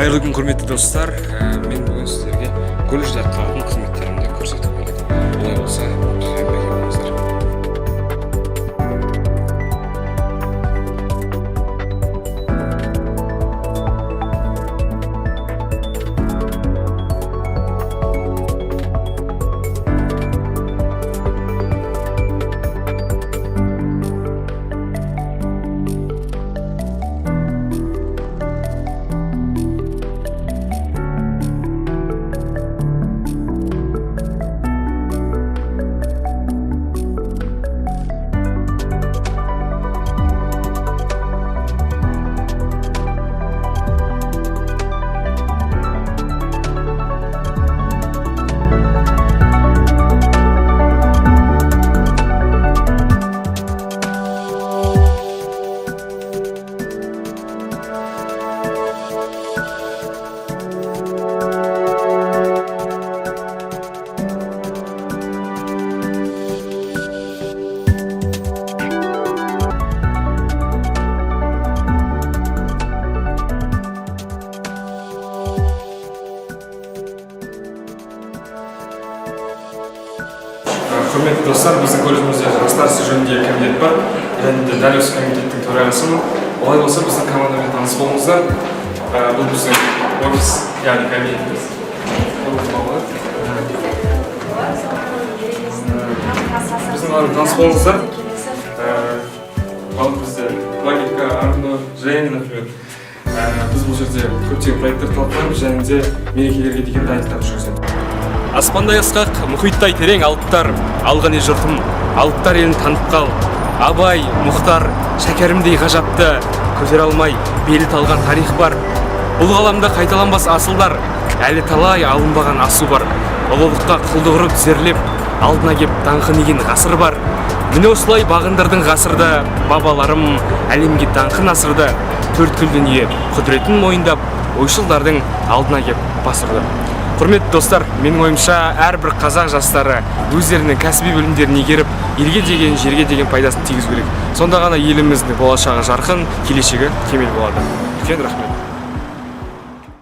Қайырлы күн құрметті достар. Мен бүгін сіздерге колледжде атқаратын қызметтерімді көрсетіп келдім. Олай болса, бізбен бірге болыңыздар. Құрметті достар, біздің колледжімізде жастар ісі жөніндегі комитет бар. Және де дәл осы комитеттің төрағасымын. Олай болса, біздің командамен таныс болыңыздар. Бұл біздің офис, яғни кабинетіміз. Біздің таныс болыңыздар. Бізде логика, арно, жайын, например. Біз бұл жерде көптеген проекттер талқылаймыз, және де мерекелерге деген дайындықтар жүргіземіз. Аспандай асқақ, мұхиттай терең алыптар, алғаны жұртым, алыптар елін танып қал. Абай, Мұхтар, шәкәрімдей ғажапты, көтер алмай, белі талған тарих бар. Бұл ғаламда қайталанбас асылдар, әлі талай алынбаған асу бар. Ұлылыққа құлды ұрып зерлеп, алдына кеп даңқы неген ғасыр бар. Міне осылай бағындырдың ғасырды, бабаларым әлемге даңқын асырды. Төрткіл дүние құдіретін мойындап, ойшылдардың алдына кеп басырды. Құрметті достар, менің ойымша әрбір қазақ жастары өздерінің кәсіби бөлімдерін игеріп, елге деген, жерге деген пайдасын тигізу керек. Сонда ғана еліміздің болашағы жарқын, келешегі кемел болады. Үлкен рахмет.